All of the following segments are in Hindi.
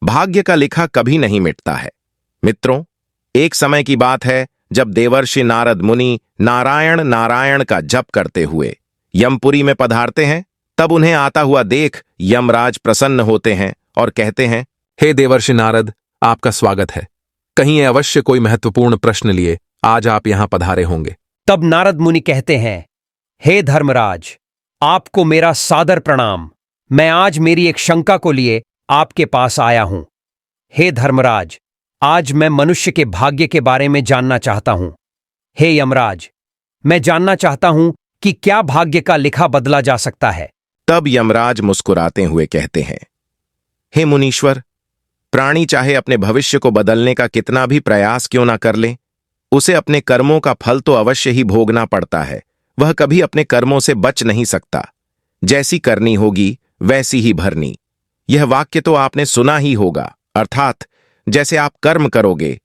भाग्य का लिखा कभी नहीं मिटता है। मित्रों, एक समय की बात है जब देवर्षि नारद मुनि नारायण नारायण का जप करते हुए यमपुरी में पधारते हैं। तब उन्हें आता हुआ देख यमराज प्रसन्न होते हैं और कहते हैं, हे देवर्षि नारद, आपका स्वागत है। कहीं अवश्य कोई महत्वपूर्ण प्रश्न लिए आज आप यहां पधारे होंगे। तब नारद मुनि कहते हैं, हे धर्मराज, आपको मेरा सादर प्रणाम। मैं आज मेरी एक शंका को लिए आपके पास आया हूं। हे धर्मराज, आज मैं मनुष्य के भाग्य के बारे में जानना चाहता हूं। हे यमराज, मैं जानना चाहता हूं कि क्या भाग्य का लिखा बदला जा सकता है। तब यमराज मुस्कुराते हुए कहते हैं, हे मुनीश्वर, प्राणी चाहे अपने भविष्य को बदलने का कितना भी प्रयास क्यों ना कर ले, उसे अपने कर्मों का फल तो अवश्य ही भोगना पड़ता है। वह कभी अपने कर्मों से बच नहीं सकता। जैसी करनी होगी वैसी ही भरनी। यह वाक्य तो आपने सुना ही होगा, अर्थात जैसे आप कर्म करोगे,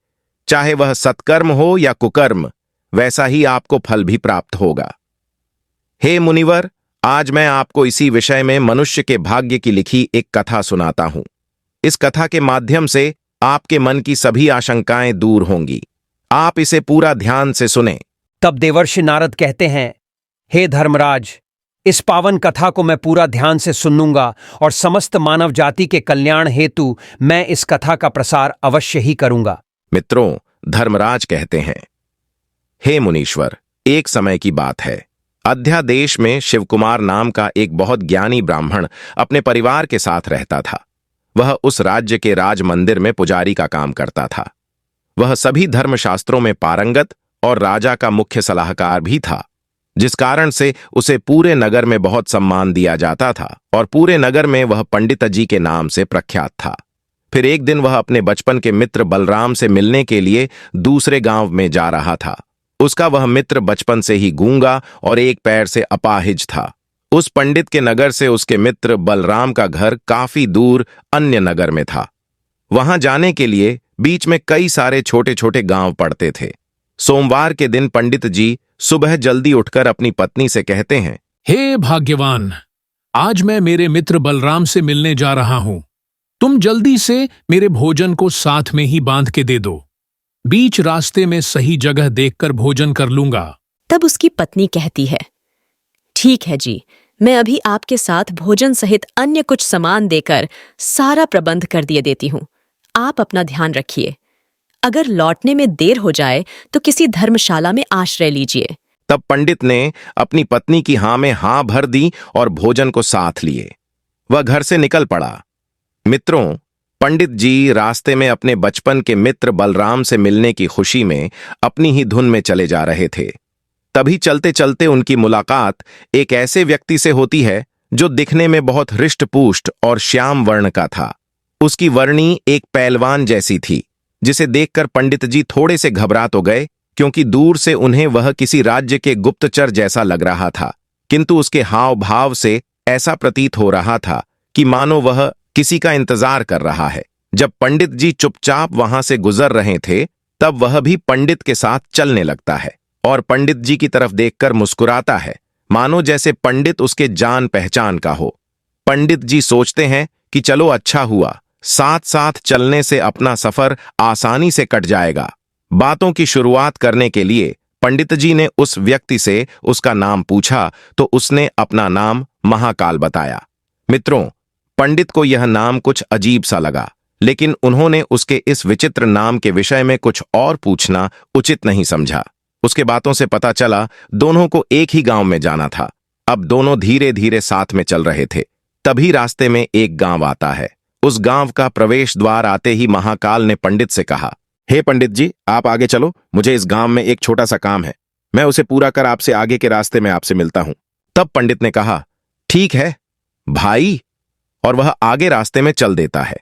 चाहे वह सत्कर्म हो या कुकर्म, वैसा ही आपको फल भी प्राप्त होगा। हे मुनिवर, आज मैं आपको इसी विषय में मनुष्य के भाग्य की लिखी एक कथा सुनाता हूं। इस कथा के माध्यम से आपके मन की सभी आशंकाएं दूर होंगी। आप इसे पूरा ध्यान से सुनें। तब देवर्षि नारद कहते हैं, हे धर्मराज, इस पावन कथा को मैं पूरा ध्यान से सुनूंगा और समस्त मानव जाति के कल्याण हेतु मैं इस कथा का प्रसार अवश्य ही करूंगा। मित्रों, धर्मराज कहते हैं, हे मुनीश्वर, एक समय की बात है। अध्यादेश में शिवकुमार नाम का एक बहुत ज्ञानी ब्राह्मण अपने परिवार के साथ रहता था। वह उस राज्य के राज मंदिर में पुजारी का काम करता था। वह सभी धर्मशास्त्रों में पारंगत और राजा का मुख्य सलाहकार भी था, जिस कारण से उसे पूरे नगर में बहुत सम्मान दिया जाता था और पूरे नगर में वह पंडित जी के नाम से प्रख्यात था। फिर एक दिन वह अपने बचपन के मित्र बलराम से मिलने के लिए दूसरे गांव में जा रहा था। उसका वह मित्र बचपन से ही गूंगा और एक पैर से अपाहिज था। उस पंडित के नगर से उसके मित्र बलराम का घर काफी दूर अन्य नगर में था। वहां जाने के लिए बीच में कई सारे छोटे छोटे गांव पड़ते थे। सोमवार के दिन पंडित जी सुबह जल्दी उठकर अपनी पत्नी से कहते हैं, हे भाग्यवान, आज मैं मेरे मित्र बलराम से मिलने जा रहा हूं। तुम जल्दी से मेरे भोजन को साथ में ही बांध के दे दो। बीच रास्ते में सही जगह देखकर भोजन कर लूंगा। तब उसकी पत्नी कहती है, ठीक है जी, मैं अभी आपके साथ भोजन सहित अन्य कुछ सामान देकर सारा प्रबंध कर दिए देती हूं। आप अपना ध्यान रखिए। अगर लौटने में देर हो जाए तो किसी धर्मशाला में आश्रय लीजिए। तब पंडित ने अपनी पत्नी की हां में हां भर दी और भोजन को साथ लिए वह घर से निकल पड़ा। मित्रों, पंडित जी रास्ते में अपने बचपन के मित्र बलराम से मिलने की खुशी में अपनी ही धुन में चले जा रहे थे। तभी चलते चलते उनकी मुलाकात एक ऐसे व्यक्ति से होती है जो दिखने में बहुत हृष्ट-पुष्ट और श्याम वर्ण का था। उसकी वर्णी एक पहलवान जैसी थी, जिसे देखकर पंडित जी थोड़े से घबरा तो गए, क्योंकि दूर से उन्हें वह किसी राज्य के गुप्तचर जैसा लग रहा था। किंतु उसके हाव भाव से ऐसा प्रतीत हो रहा था कि मानो वह किसी का इंतजार कर रहा है। जब पंडित जी चुपचाप वहां से गुजर रहे थे, तब वह भी पंडित के साथ चलने लगता है और पंडित जी की तरफ देखकर मुस्कुराता है, मानो जैसे पंडित उसके जान पहचान का हो। पंडित जी सोचते हैं कि चलो अच्छा हुआ, साथ साथ चलने से अपना सफर आसानी से कट जाएगा। बातों की शुरुआत करने के लिए पंडित जी ने उस व्यक्ति से उसका नाम पूछा तो उसने अपना नाम महाकाल बताया। मित्रों, पंडित को यह नाम कुछ अजीब सा लगा, लेकिन उन्होंने उसके इस विचित्र नाम के विषय में कुछ और पूछना उचित नहीं समझा। उसके बातों से पता चला दोनों को एक ही गांव में जाना था। अब दोनों धीरे धीरे साथ में चल रहे थे। तभी रास्ते में एक गांव आता है। उस गांव का प्रवेश द्वार आते ही महाकाल ने पंडित से कहा, हे पंडित जी, आप आगे चलो, मुझे इस गांव में एक छोटा सा काम है। मैं उसे पूरा कर आपसे आगे के रास्ते में आपसे मिलता हूं। तब पंडित ने कहा, ठीक है भाई, और वह आगे रास्ते में चल देता है।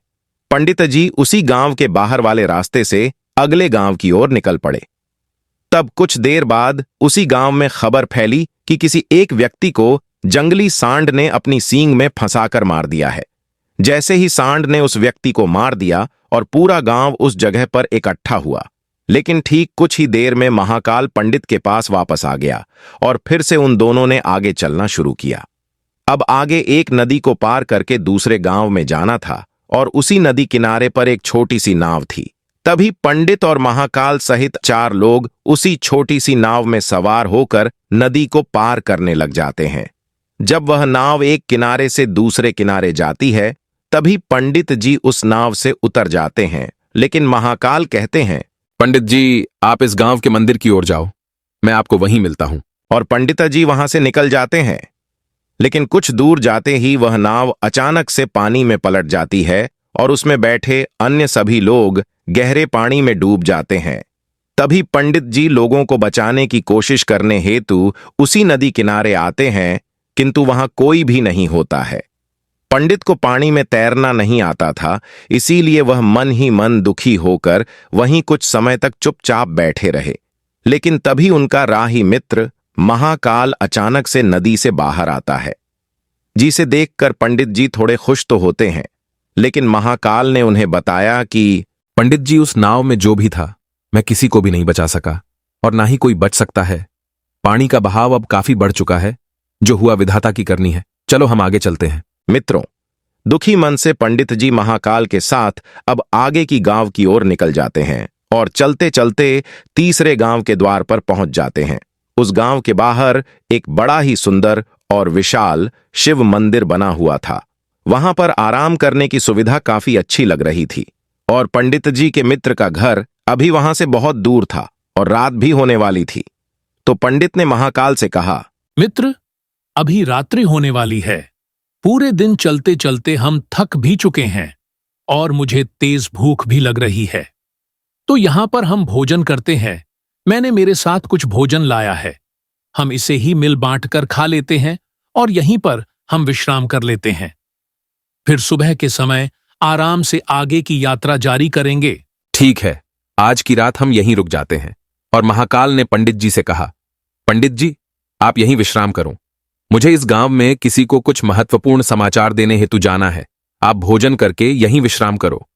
पंडित जी उसी गांव के बाहर वाले रास्ते से अगले गांव की ओर निकल पड़े। तब कुछ देर बाद उसी गांव में खबर फैली कि किसी एक व्यक्ति को जंगली सांड ने अपनी सींग में फंसाकर मार दिया है। जैसे ही सांड ने उस व्यक्ति को मार दिया और पूरा गांव उस जगह पर इकट्ठा हुआ। लेकिन ठीक कुछ ही देर में महाकाल पंडित के पास वापस आ गया और फिर से उन दोनों ने आगे चलना शुरू किया। अब आगे एक नदी को पार करके दूसरे गांव में जाना था और उसी नदी किनारे पर एक छोटी सी नाव थी। तभी पंडित और महाकाल सहित 4 लोग उसी छोटी सी नाव में सवार होकर नदी को पार करने लग जाते हैं। जब वह नाव एक किनारे से दूसरे किनारे जाती है, तभी पंडित जी उस नाव से उतर जाते हैं, लेकिन महाकाल कहते हैं, पंडित जी, आप इस गांव के मंदिर की ओर जाओ, मैं आपको वहीं मिलता हूं। और पंडिता जी वहां से निकल जाते हैं। लेकिन कुछ दूर जाते ही वह नाव अचानक से पानी में पलट जाती है और उसमें बैठे अन्य सभी लोग गहरे पानी में डूब जाते हैं। तभी पंडित जी लोगों को बचाने की कोशिश करने हेतु उसी नदी किनारे आते हैं, किंतु वहां कोई भी नहीं होता है। पंडित को पानी में तैरना नहीं आता था, इसीलिए वह मन ही मन दुखी होकर वहीं कुछ समय तक चुपचाप बैठे रहे। लेकिन तभी उनका राही मित्र महाकाल अचानक से नदी से बाहर आता है, जिसे देखकर पंडित जी थोड़े खुश तो होते हैं, लेकिन महाकाल ने उन्हें बताया कि पंडित जी, उस नाव में जो भी था मैं किसी को भी नहीं बचा सका और ना ही कोई बच सकता है। पानी का बहाव अब काफी बढ़ चुका है, जो हुआ विधाता की करनी है। चलो हम आगे चलते हैं। मित्रों, दुखी मन से पंडित जी महाकाल के साथ अब आगे की गांव की ओर निकल जाते हैं और चलते चलते तीसरे गांव के द्वार पर पहुंच जाते हैं। उस गांव के बाहर एक बड़ा ही सुंदर और विशाल शिव मंदिर बना हुआ था। वहां पर आराम करने की सुविधा काफी अच्छी लग रही थी और पंडित जी के मित्र का घर अभी वहां से बहुत दूर था और रात भी होने वाली थी। तो पंडित ने महाकाल से कहा, मित्र, अभी रात्रि होने वाली है। पूरे दिन चलते चलते हम थक भी चुके हैं और मुझे तेज भूख भी लग रही है। तो यहां पर हम भोजन करते हैं। मैंने मेरे साथ कुछ भोजन लाया है। हम इसे ही मिल बांट कर खा लेते हैं और यहीं पर हम विश्राम कर लेते हैं। फिर सुबह के समय आराम से आगे की यात्रा जारी करेंगे। ठीक है, आज की रात हम यहीं रुक जाते हैं। और महाकाल ने पंडित जी से कहा, पंडित जी, आप यहीं विश्राम करो। मुझे इस गांव में किसी को कुछ महत्वपूर्ण समाचार देने हेतु जाना है। आप भोजन करके यहीं विश्राम करो।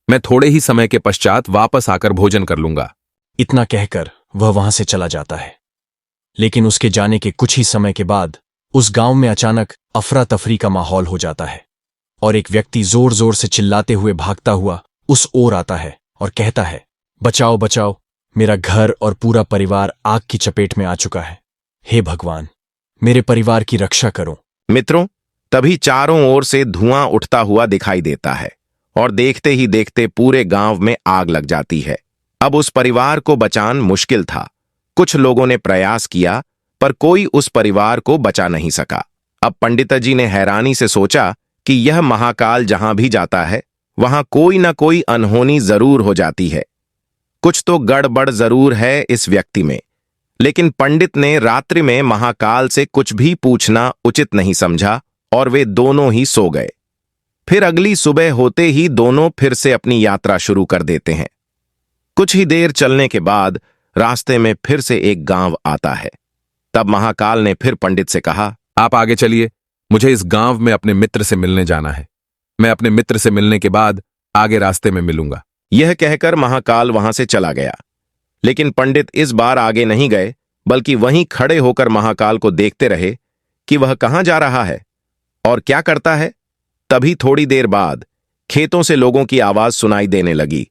मैं थोड़े ही समय के पश्चात वापस आकर भोजन कर लूंगा। इतना कहकर वह वहां से चला जाता है। लेकिन उसके जाने के कुछ ही समय के बाद उस गांव में अचानक अफरा तफरी का माहौल हो जाता है और एक व्यक्ति जोर जोर से चिल्लाते हुए भागता हुआ उस ओर आता है और कहता है, बचाओ बचाओ, मेरा घर और पूरा परिवार आग की चपेट में आ चुका है। हे भगवान, मेरे परिवार की रक्षा करो। मित्रों, तभी चारों ओर से धुआं उठता हुआ दिखाई देता है और देखते ही देखते पूरे गांव में आग लग जाती है। अब उस परिवार को बचाना मुश्किल था। कुछ लोगों ने प्रयास किया, पर कोई उस परिवार को बचा नहीं सका। अब पंडिता जी ने हैरानी से सोचा कि यह महाकाल जहां भी जाता है, वहां कोई ना कोई अनहोनी जरूर हो जाती है। कुछ तो गड़बड़ जरूर है इस व्यक्ति में। लेकिन पंडित ने रात्रि में महाकाल से कुछ भी पूछना उचित नहीं समझा और वे दोनों ही सो गए। फिर अगली सुबह होते ही दोनों फिर से अपनी यात्रा शुरू कर देते हैं। कुछ ही देर चलने के बाद रास्ते में फिर से एक गांव आता है। तब महाकाल ने फिर पंडित से कहा, आप आगे चलिए, मुझे इस गांव में अपने मित्र से मिलने जाना है। मैं अपने मित्र से मिलने के बाद आगे रास्ते में मिलूंगा। यह कहकर महाकाल वहां से चला गया। लेकिन पंडित इस बार आगे नहीं गए, बल्कि वहीं खड़े होकर महाकाल को देखते रहे कि वह कहां जा रहा है और क्या करता है। तभी थोड़ी देर बाद खेतों से लोगों की आवाज सुनाई देने लगी।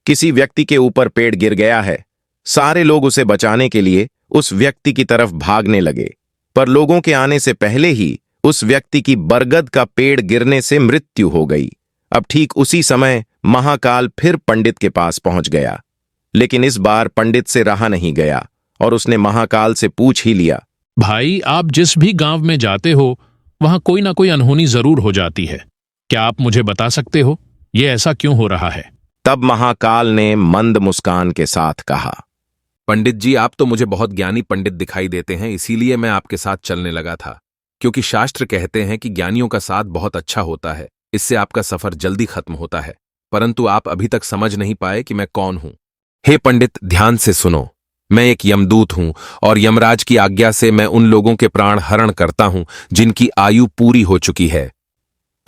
किसी व्यक्ति के ऊपर पेड़ गिर गया है। सारे लोग उसे बचाने के लिए उस व्यक्ति की तरफ भागने लगे, पर लोगों के आने से पहले ही उस व्यक्ति की बरगद का पेड़ गिरने से मृत्यु हो गई। अब ठीक उसी समय महाकाल फिर पंडित के पास पहुंच गया, लेकिन इस बार पंडित से रहा नहीं गया और उसने महाकाल से पूछ ही लिया, भाई, आप जिस भी गांव में जाते हो वहां कोई ना कोई अनहोनी जरूर हो जाती है। क्या आप मुझे बता सकते हो ये ऐसा क्यों हो रहा है? तब महाकाल ने मंद मुस्कान के साथ कहा, पंडित जी, आप तो मुझे बहुत ज्ञानी पंडित दिखाई देते हैं, इसीलिए मैं आपके साथ चलने लगा था। क्योंकि शास्त्र कहते हैं कि ज्ञानियों का साथ बहुत अच्छा होता है, इससे आपका सफर जल्दी खत्म होता है। परंतु आप अभी तक समझ नहीं पाए कि मैं कौन हूं। हे पंडित, ध्यान से सुनो। मैं एक यमदूत हूं और यमराज की आज्ञा से मैं उन लोगों के प्राण हरण करता हूं जिनकी आयु पूरी हो चुकी है।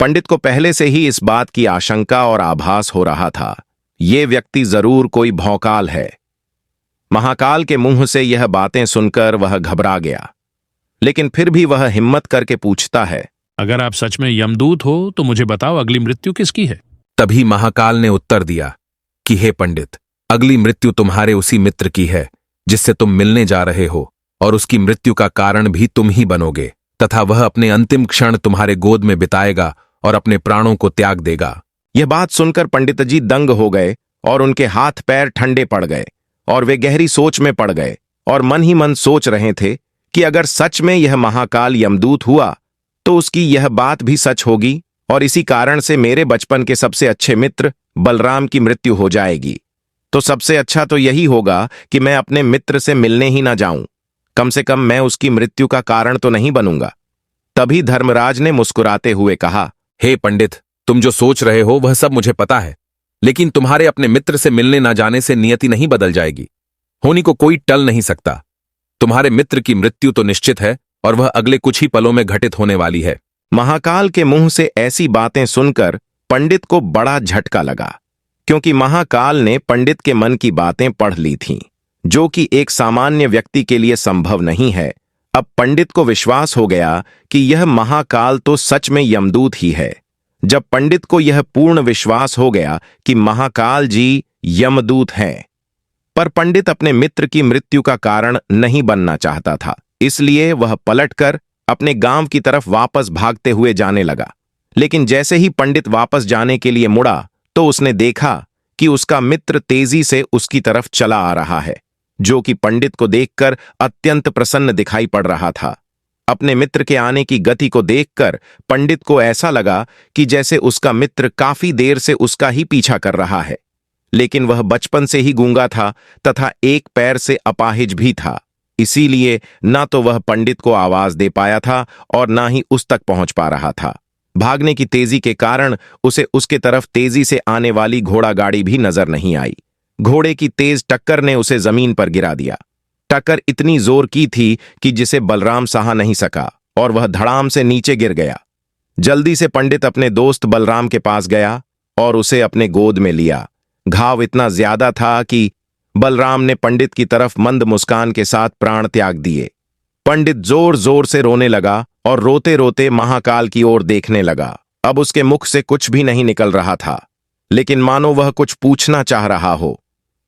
पंडित को पहले से ही इस बात की आशंका और आभास हो रहा था, ये व्यक्ति जरूर कोई भौकाल है। महाकाल के मुंह से यह बातें सुनकर वह घबरा गया, लेकिन फिर भी वह हिम्मत करके पूछता है, अगर आप सच में यमदूत हो तो मुझे बताओ, अगली मृत्यु किसकी है? तभी महाकाल ने उत्तर दिया कि हे पंडित, अगली मृत्यु तुम्हारे उसी मित्र की है जिससे तुम मिलने जा रहे हो, और उसकी मृत्यु का कारण भी तुम ही बनोगे, तथा वह अपने अंतिम क्षण तुम्हारे गोद में बिताएगा और अपने प्राणों को त्याग देगा। यह बात सुनकर पंडित जी दंग हो गए और उनके हाथ पैर ठंडे पड़ गए और वे गहरी सोच में पड़ गए और मन ही मन सोच रहे थे कि अगर सच में यह महाकाल यमदूत हुआ तो उसकी यह बात भी सच होगी और इसी कारण से मेरे बचपन के सबसे अच्छे मित्र बलराम की मृत्यु हो जाएगी। तो सबसे अच्छा तो यही होगा कि मैं अपने मित्र से मिलने ही ना जाऊं, कम से कम मैं उसकी मृत्यु का कारण तो नहीं बनूंगा। तभी धर्मराज ने मुस्कुराते हुए कहा, हे पंडित, तुम जो सोच रहे हो वह सब मुझे पता है, लेकिन तुम्हारे अपने मित्र से मिलने ना जाने से नियति नहीं बदल जाएगी। होनी को कोई टल नहीं सकता। तुम्हारे मित्र की मृत्यु तो निश्चित है और वह अगले कुछ ही पलों में घटित होने वाली है। महाकाल के मुंह से ऐसी बातें सुनकर पंडित को बड़ा झटका लगा, क्योंकि महाकाल ने पंडित के मन की बातें पढ़ ली थीं, जो कि एक सामान्य व्यक्ति के लिए संभव नहीं है। अब पंडित को विश्वास हो गया कि यह महाकाल तो सच में यमदूत ही है। जब पंडित को यह पूर्ण विश्वास हो गया कि महाकाल जी यमदूत हैं, पर पंडित अपने मित्र की मृत्यु का कारण नहीं बनना चाहता था, इसलिए वह पलटकर अपने गांव की तरफ वापस भागते हुए जाने लगा। लेकिन जैसे ही पंडित वापस जाने के लिए मुड़ा तो उसने देखा कि उसका मित्र तेजी से उसकी तरफ चला आ रहा है, जो कि पंडित को देखकर अत्यंत प्रसन्न दिखाई पड़ रहा था। अपने मित्र के आने की गति को देखकर पंडित को ऐसा लगा कि जैसे उसका मित्र काफी देर से उसका ही पीछा कर रहा है, लेकिन वह बचपन से ही गूंगा था तथा एक पैर से अपाहिज भी था, इसीलिए ना तो वह पंडित को आवाज दे पाया था और ना ही उस तक पहुंच पा रहा था। भागने की तेजी के कारण उसे उसके तरफ तेजी से आने वाली घोड़ा गाड़ी भी नजर नहीं आई। घोड़े की तेज टक्कर ने उसे जमीन पर गिरा दिया। टक्कर इतनी जोर की थी कि जिसे बलराम सहा नहीं सका और वह धड़ाम से नीचे गिर गया। जल्दी से पंडित अपने दोस्त बलराम के पास गया और उसे अपने गोद में लिया। घाव इतना ज्यादा था कि बलराम ने पंडित की तरफ मंद मुस्कान के साथ प्राण त्याग दिए। पंडित जोर जोर से रोने लगा और रोते रोते महाकाल की ओर देखने लगा। अब उसके मुख से कुछ भी नहीं निकल रहा था, लेकिन मानो वह कुछ पूछना चाह रहा हो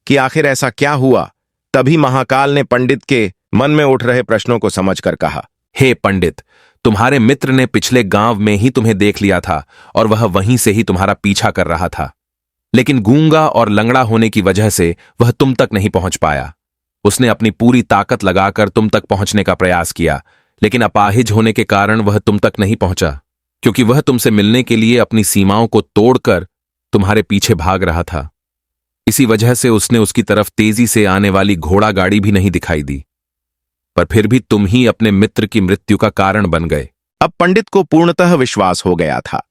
कि आखिर ऐसा क्या हुआ। तभी महाकाल ने पंडित के मन में उठ रहे प्रश्नों को समझकर कहा, हे पंडित, तुम्हारे मित्र ने पिछले गांव में ही तुम्हें देख लिया था और वह वहीं से ही तुम्हारा पीछा कर रहा था, लेकिन गूंगा और लंगड़ा होने की वजह से वह तुम तक नहीं पहुंच पाया। उसने अपनी पूरी ताकत लगाकर तुम तक पहुंचने का प्रयास किया, लेकिन अपाहिज होने के कारण वह तुम तक नहीं पहुंचा, क्योंकि वह तुमसे मिलने के लिए अपनी सीमाओं को तोड़कर तुम्हारे पीछे भाग रहा था। इसी वजह से उसने उसकी तरफ तेजी से आने वाली घोड़ा गाड़ी भी नहीं दिखाई दी, पर फिर भी तुम ही अपने मित्र की मृत्यु का कारण बन गए। अब पंडित को पूर्णतः विश्वास हो गया था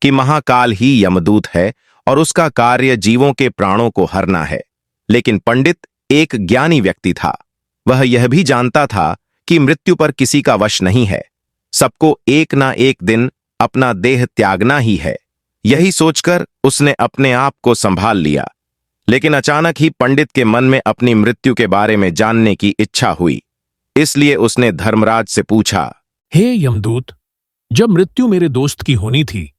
कि महाकाल ही यमदूत है और उसका कार्य जीवों के प्राणों को हरना है। लेकिन पंडित एक ज्ञानी व्यक्ति था। वह यह भी जानता था कि मृत्यु पर किसी का वश नहीं है, सबको एक ना एक दिन अपना देह त्यागना ही है। यही सोचकर उसने अपने आप को संभाल लिया। लेकिन अचानक ही पंडित के मन में अपनी मृत्यु के बारे में जानने की इच्छा हुई, इसलिए उसने धर्मराज से पूछा, हे यमदूत, जब मृत्यु मेरे दोस्त की होनी थी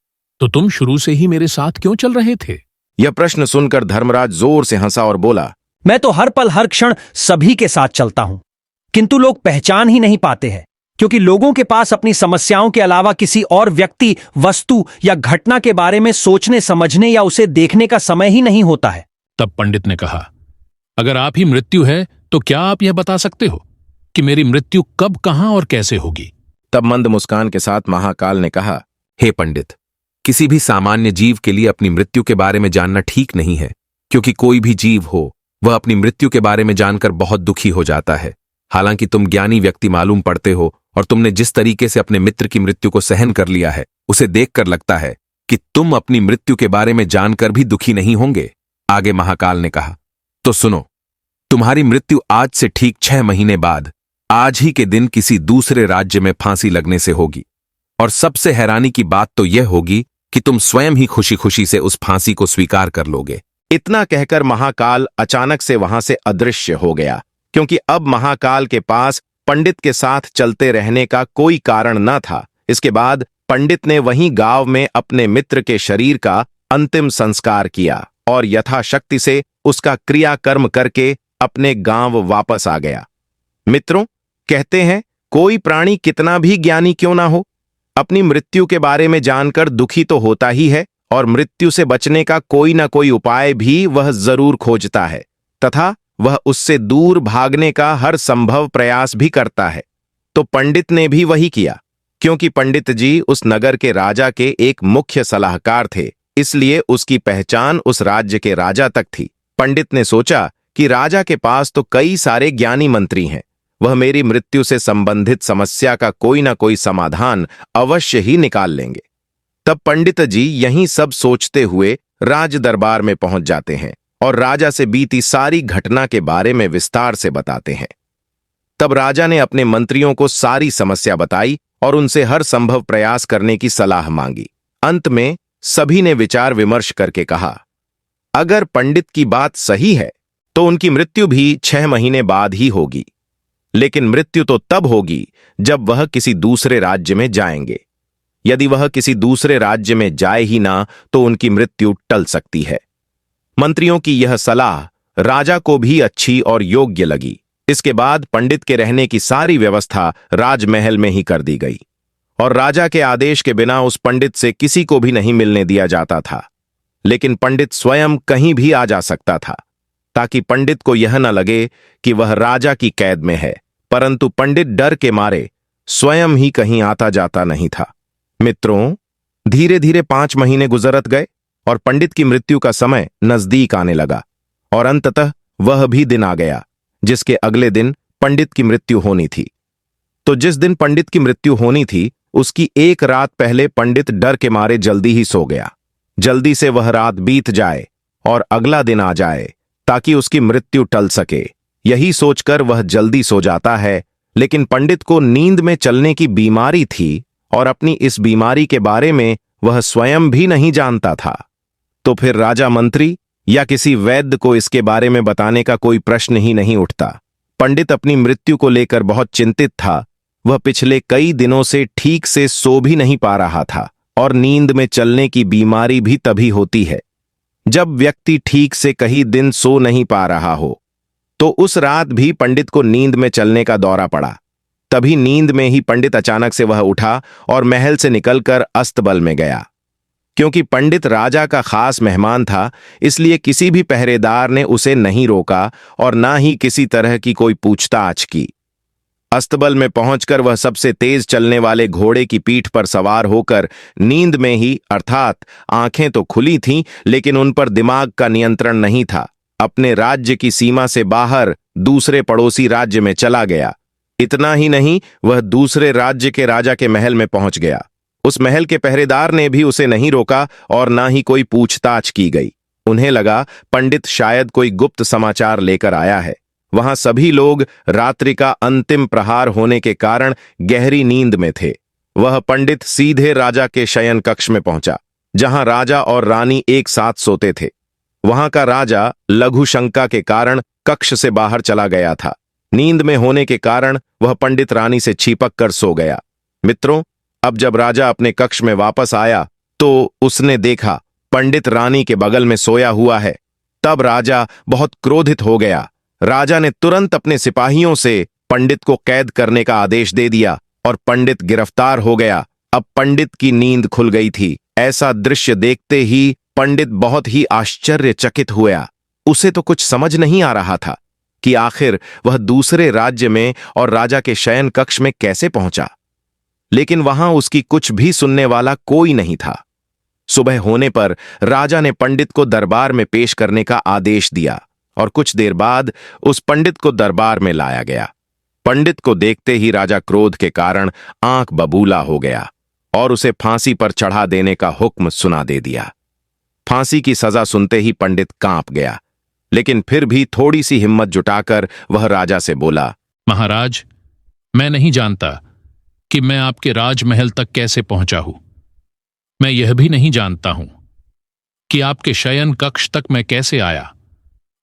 तो तुम शुरू से ही मेरे साथ क्यों चल रहे थे? यह प्रश्न सुनकर धर्मराज जोर से हंसा और बोला, मैं तो हर पल हर क्षण सभी के साथ चलता हूं, किंतु लोग पहचान ही नहीं पाते हैं, क्योंकि लोगों के पास अपनी समस्याओं के अलावा किसी और व्यक्ति, वस्तु या घटना के बारे में सोचने, समझने या उसे देखने का समय ही नहीं होता है। तब पंडित ने कहा, अगर आप ही मृत्यु है तो क्या आप यह बता सकते हो कि मेरी मृत्यु कब, कहां और कैसे होगी? तब मंद मुस्कान के साथ महाकाल ने कहा, हे पंडित, किसी भी सामान्य जीव के लिए अपनी मृत्यु के बारे में जानना ठीक नहीं है, क्योंकि कोई भी जीव हो वह अपनी मृत्यु के बारे में जानकर बहुत दुखी हो जाता है। हालांकि तुम ज्ञानी व्यक्ति मालूम पड़ते हो और तुमने जिस तरीके से अपने मित्र की मृत्यु को सहन कर लिया है, उसे देखकर लगता है कि तुम अपनी मृत्यु के बारे में जानकर भी दुखी नहीं होंगे। आगे महाकाल ने कहा, तो सुनो, तुम्हारी मृत्यु आज से ठीक 6 महीने बाद आज ही के दिन किसी दूसरे राज्य में फांसी लगने से होगी। और सबसे हैरानी की बात तो यह होगी कि तुम स्वयं ही खुशी खुशी से उस फांसी को स्वीकार कर लोगे। इतना कहकर महाकाल अचानक से वहां से अदृश्य हो गया, क्योंकि अब महाकाल के पास पंडित के साथ चलते रहने का कोई कारण न था। इसके बाद पंडित ने वहीं गांव में अपने मित्र के शरीर का अंतिम संस्कार किया और यथाशक्ति से उसका क्रियाकर्म करके अपने गांव वापस आ गया। मित्रों, कहते हैं कोई प्राणी कितना भी ज्ञानी क्यों ना हो, अपनी मृत्यु के बारे में जानकर दुखी तो होता ही है और मृत्यु से बचने का कोई ना कोई उपाय भी वह जरूर खोजता है तथा वह उससे दूर भागने का हर संभव प्रयास भी करता है। तो पंडित ने भी वही किया। क्योंकि पंडित जी उस नगर के राजा के एक मुख्य सलाहकार थे, इसलिए उसकी पहचान उस राज्य के राजा तक थी। पंडित ने सोचा कि राजा के पास तो कई सारे ज्ञानी मंत्री हैं, वह मेरी मृत्यु से संबंधित समस्या का कोई ना कोई समाधान अवश्य ही निकाल लेंगे। तब पंडित जी यही सब सोचते हुए राज दरबार में पहुंच जाते हैं और राजा से बीती सारी घटना के बारे में विस्तार से बताते हैं। तब राजा ने अपने मंत्रियों को सारी समस्या बताई और उनसे हर संभव प्रयास करने की सलाह मांगी। अंत में सभी ने विचार विमर्श करके कहा, अगर पंडित की बात सही है तो उनकी मृत्यु भी 6 महीने बाद ही होगी, लेकिन मृत्यु तो तब होगी जब वह किसी दूसरे राज्य में जाएंगे। यदि वह किसी दूसरे राज्य में जाए ही ना तो उनकी मृत्यु टल सकती है। मंत्रियों की यह सलाह राजा को भी अच्छी और योग्य लगी। इसके बाद पंडित के रहने की सारी व्यवस्था राजमहल में ही कर दी गई और राजा के आदेश के बिना उस पंडित से किसी को भी नहीं मिलने दिया जाता था। लेकिन पंडित स्वयं कहीं भी आ जा सकता था, ताकि पंडित को यह न लगे कि वह राजा की कैद में है। परंतु पंडित डर के मारे स्वयं ही कहीं आता जाता नहीं था। मित्रों, धीरे धीरे 5 महीने गुजरत गए और पंडित की मृत्यु का समय नजदीक आने लगा और अंततः वह भी दिन आ गया जिसके अगले दिन पंडित की मृत्यु होनी थी। तो जिस दिन पंडित की मृत्यु होनी थी उसकी एक रात पहले पंडित डर के मारे जल्दी ही सो गया। जल्दी से वह रात बीत जाए और अगला दिन आ जाए ताकि उसकी मृत्यु टल सके। यही सोचकर वह जल्दी सो जाता है, लेकिन पंडित को नींद में चलने की बीमारी थी और अपनी इस बीमारी के बारे में वह स्वयं भी नहीं जानता था। तो फिर राजा मंत्री या किसी वैद्य को इसके बारे में बताने का कोई प्रश्न ही नहीं उठता। पंडित अपनी मृत्यु को लेकर बहुत चिंतित था। वह पिछले कई दिनों से ठीक से सो भी नहीं पा रहा था और नींद में चलने की बीमारी भी तभी होती है जब व्यक्ति ठीक से कई दिन सो नहीं पा रहा हो। तो उस रात भी पंडित को नींद में चलने का दौरा पड़ा। तभी नींद में ही पंडित अचानक से वह उठा और महल से निकलकर अस्तबल में गया। क्योंकि पंडित राजा का खास मेहमान था, इसलिए किसी भी पहरेदार ने उसे नहीं रोका और ना ही किसी तरह की कोई पूछताछ की। अस्तबल में पहुंचकर वह सबसे तेज चलने वाले घोड़े की पीठ पर सवार होकर नींद में ही, अर्थात आंखें तो खुली थीं लेकिन उन पर दिमाग का नियंत्रण नहीं था, अपने राज्य की सीमा से बाहर दूसरे पड़ोसी राज्य में चला गया। इतना ही नहीं, वह दूसरे राज्य के राजा के महल में पहुंच गया। उस महल के पहरेदार ने भी उसे नहीं रोका और ना ही कोई पूछताछ की गई। उन्हें लगा पंडित शायद कोई गुप्त समाचार लेकर आया है। वहां सभी लोग रात्रि का अंतिम प्रहार होने के कारण गहरी नींद में थे। वह पंडित सीधे राजा के शयन कक्ष में पहुंचा, जहां राजा और रानी एक साथ सोते थे। वहां का राजा लघु शंका के कारण कक्ष से बाहर चला गया था। नींद में होने के कारण वह पंडित रानी से छिपक कर सो गया। मित्रों, अब जब राजा अपने कक्ष में वापस आया तो उसने देखा पंडित रानी के बगल में सोया हुआ है। तब राजा बहुत क्रोधित हो गया। राजा ने तुरंत अपने सिपाहियों से पंडित को कैद करने का आदेश दे दिया और पंडित गिरफ्तार हो गया। अब पंडित की नींद खुल गई थी। ऐसा दृश्य देखते ही पंडित बहुत ही आश्चर्यचकित हुआ। उसे तो कुछ समझ नहीं आ रहा था कि आखिर वह दूसरे राज्य में और राजा के शयन कक्ष में कैसे पहुंचा। लेकिन वहां उसकी कुछ भी सुनने वाला कोई नहीं था। सुबह होने पर राजा ने पंडित को दरबार में पेश करने का आदेश दिया और कुछ देर बाद उस पंडित को दरबार में लाया गया। पंडित को देखते ही राजा क्रोध के कारण आंख बबूला हो गया और उसे फांसी पर चढ़ा देने का हुक्म सुना दे दिया। फांसी की सजा सुनते ही पंडित कांप गया, लेकिन फिर भी थोड़ी सी हिम्मत जुटाकर वह राजा से बोला, महाराज, मैं नहीं जानता कि मैं आपके राजमहल तक कैसे पहुंचा हूं। मैं यह भी नहीं जानता हूं कि आपके शयन कक्ष तक मैं कैसे आया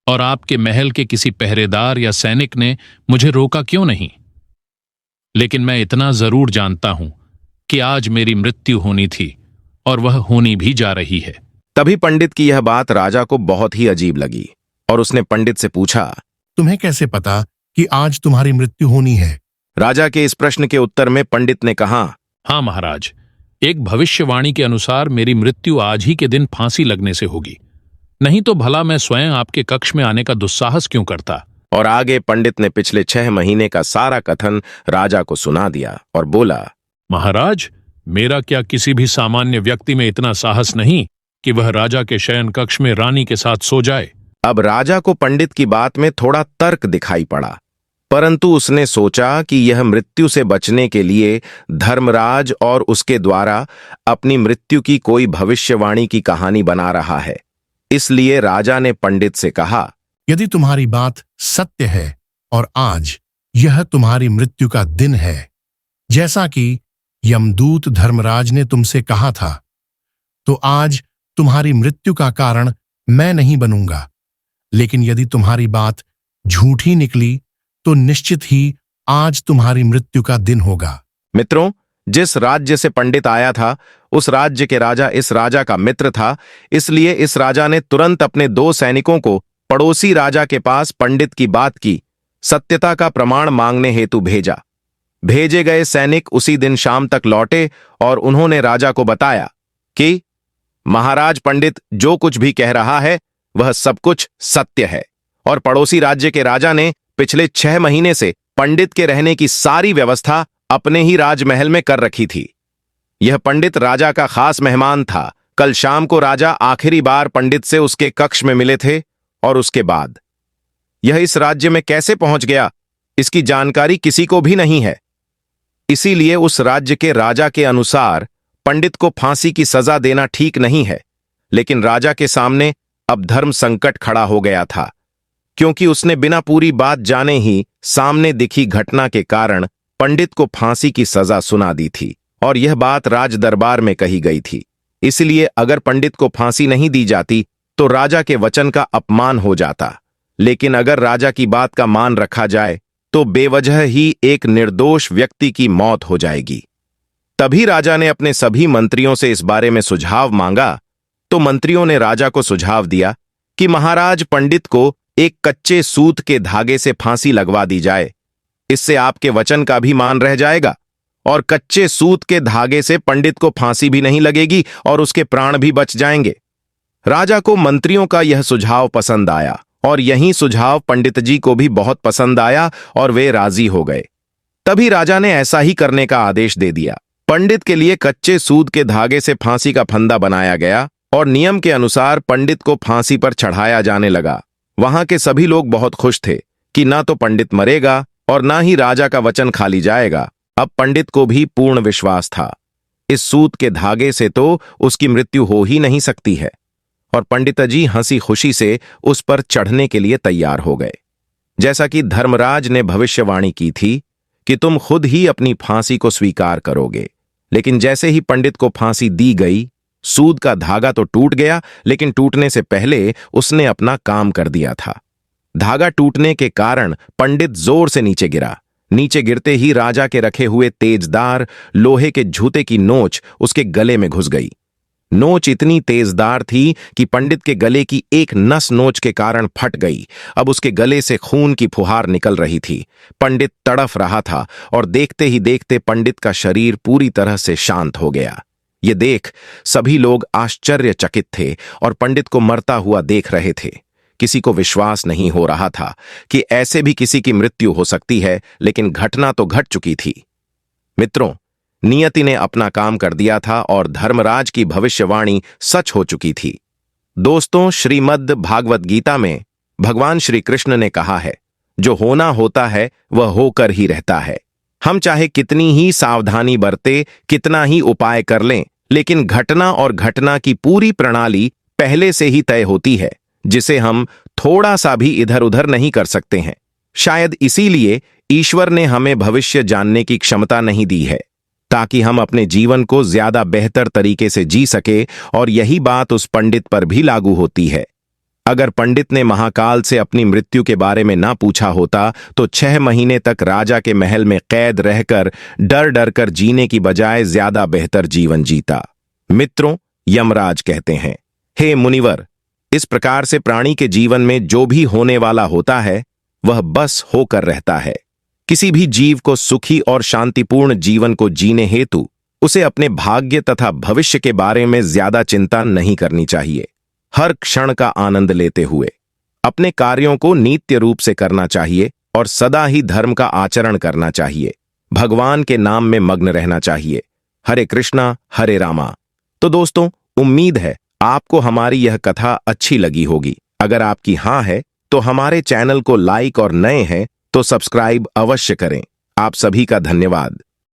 और आपके महल के किसी पहरेदार या सैनिक ने मुझे रोका क्यों नहीं। लेकिन मैं इतना जरूर जानता हूं कि आज मेरी मृत्यु होनी थी और वह होनी भी जा रही है। तभी पंडित की यह बात राजा को बहुत ही अजीब लगी और उसने पंडित से पूछा, तुम्हें कैसे पता कि आज तुम्हारी मृत्यु होनी है? राजा के इस प्रश्न के उत्तर में पंडित ने कहा, हाँ महाराज, एक भविष्यवाणी के अनुसार मेरी मृत्यु आज ही के दिन फांसी लगने से होगी, नहीं तो भला मैं स्वयं आपके कक्ष में आने का दुस्साहस क्यों करता। और आगे पंडित ने पिछले 6 महीने का सारा कथन राजा को सुना दिया और बोला, महाराज, मेरा क्या किसी भी सामान्य व्यक्ति में इतना साहस नहीं कि वह राजा के शयन कक्ष में रानी के साथ सो जाए। अब राजा को पंडित की बात में थोड़ा तर्क दिखाई पड़ा, परंतु उसने सोचा कि यह मृत्यु से बचने के लिए धर्मराज और उसके द्वारा अपनी मृत्यु की कोई भविष्यवाणी की कहानी बना रहा है। इसलिए राजा ने पंडित से कहा, यदि तुम्हारी बात सत्य है और आज यह तुम्हारी मृत्यु का दिन है, जैसा कि यमदूत धर्मराज ने तुमसे कहा था, तो आज तुम्हारी मृत्यु का कारण मैं नहीं बनूंगा। लेकिन यदि तुम्हारी बात झूठी निकली तो निश्चित ही आज तुम्हारी मृत्यु का दिन होगा। मित्रों, जिस राज्य से पंडित आया था उस राज्य के राजा इस राजा का मित्र था, इसलिए इस राजा ने तुरंत अपने 2 सैनिकों को पड़ोसी राजा के पास पंडित की बात की सत्यता का प्रमाण मांगने हेतु भेजा। भेजे गए सैनिक उसी दिन शाम तक लौटे और उन्होंने राजा को बताया कि महाराज, पंडित जो कुछ भी कह रहा है वह सब कुछ सत्य है और पड़ोसी राज्य के राजा ने पिछले 6 महीने से पंडित के रहने की सारी व्यवस्था अपने ही राजमहल में कर रखी थी। यह पंडित राजा का खास मेहमान था। कल शाम को राजा आखिरी बार पंडित से उसके कक्ष में मिले थे और उसके बाद यह इस राज्य में कैसे पहुंच गया, इसकी जानकारी किसी को भी नहीं है। इसीलिए उस राज्य के राजा के अनुसार पंडित को फांसी की सजा देना ठीक नहीं है। लेकिन राजा के सामने अब धर्म संकट खड़ा हो गया था, क्योंकि उसने बिना पूरी बात जाने ही सामने दिखी घटना के कारण पंडित को फांसी की सजा सुना दी थी और यह बात राज दरबार में कही गई थी। इसलिए अगर पंडित को फांसी नहीं दी जाती तो राजा के वचन का अपमान हो जाता, लेकिन अगर राजा की बात का मान रखा जाए तो बेवजह ही एक निर्दोष व्यक्ति की मौत हो जाएगी। तभी राजा ने अपने सभी मंत्रियों से इस बारे में सुझाव मांगा, तो मंत्रियों ने राजा को सुझाव दिया कि महाराज, पंडित को एक कच्चे सूत के धागे से फांसी लगवा दी जाए। इससे आपके वचन का भी मान रह जाएगा और कच्चे सूत के धागे से पंडित को फांसी भी नहीं लगेगी और उसके प्राण भी बच जाएंगे। राजा को मंत्रियों का यह सुझाव पसंद आया और यही सुझाव पंडित जी को भी बहुत पसंद आया और वे राजी हो गए। तभी राजा ने ऐसा ही करने का आदेश दे दिया। पंडित के लिए कच्चे सूत के धागे से फांसी का फंदा बनाया गया और नियम के अनुसार पंडित को फांसी पर चढ़ाया जाने लगा। वहां के सभी लोग बहुत खुश थे कि ना तो पंडित मरेगा और ना ही राजा का वचन खाली जाएगा। अब पंडित को भी पूर्ण विश्वास था, इस सूत के धागे से तो उसकी मृत्यु हो ही नहीं सकती है। और पंडित जी हंसी खुशी से उस पर चढ़ने के लिए तैयार हो गए। जैसा कि धर्मराज ने भविष्यवाणी की थी कि तुम खुद ही अपनी फांसी को स्वीकार करोगे। लेकिन जैसे ही पंडित को फांसी दी गई, सूद का धागा तो टूट गया, लेकिन टूटने से पहले उसने अपना काम कर दिया था। धागा टूटने के कारण पंडित जोर से नीचे गिरा। नीचे गिरते ही राजा के रखे हुए तेजदार लोहे के जूते की नोच उसके गले में घुस गई। नोच इतनी तेजदार थी कि पंडित के गले की एक नस नोच के कारण फट गई। अब उसके गले से खून की फुहार निकल रही थी। पंडित तड़फ रहा था और देखते ही देखते पंडित का शरीर पूरी तरह से शांत हो गया। ये देख सभी लोग आश्चर्यचकित थे और पंडित को मरता हुआ देख रहे थे। किसी को विश्वास नहीं हो रहा था कि ऐसे भी किसी की मृत्यु हो सकती है, लेकिन घटना तो घट चुकी थी। मित्रों, नियति ने अपना काम कर दिया था और धर्मराज की भविष्यवाणी सच हो चुकी थी। दोस्तों, श्रीमद् भागवत गीता में भगवान श्री कृष्ण ने कहा है, जो होना होता है वह होकर ही रहता है। हम चाहे कितनी ही सावधानी बरते, कितना ही उपाय कर लें, लेकिन घटना और घटना की पूरी प्रणाली पहले से ही तय होती है, जिसे हम थोड़ा सा भी इधर उधर नहीं कर सकते हैं। शायद इसीलिए ईश्वर ने हमें भविष्य जानने की क्षमता नहीं दी है, ताकि हम अपने जीवन को ज्यादा बेहतर तरीके से जी सके। और यही बात उस पंडित पर भी लागू होती है। अगर पंडित ने महाकाल से अपनी मृत्यु के बारे में ना पूछा होता तो 6 महीने तक राजा के महल में कैद रहकर डर डर कर जीने की बजाय ज्यादा बेहतर जीवन जीता। मित्रों, यमराज कहते हैं हे मुनिवर, इस प्रकार से प्राणी के जीवन में जो भी होने वाला होता है वह बस होकर रहता है। किसी भी जीव को सुखी और शांतिपूर्ण जीवन को जीने हेतु उसे अपने भाग्य तथा भविष्य के बारे में ज्यादा चिंता नहीं करनी चाहिए। हर क्षण का आनंद लेते हुए अपने कार्यों को नित्य रूप से करना चाहिए और सदा ही धर्म का आचरण करना चाहिए। भगवान के नाम में मग्न रहना चाहिए। हरे कृष्णा हरे रामा। तो दोस्तों, उम्मीद है आपको हमारी यह कथा अच्छी लगी होगी। अगर आपकी हाँ है तो हमारे चैनल को लाइक और नए हैं तो सब्सक्राइब अवश्य करें। आप सभी का धन्यवाद।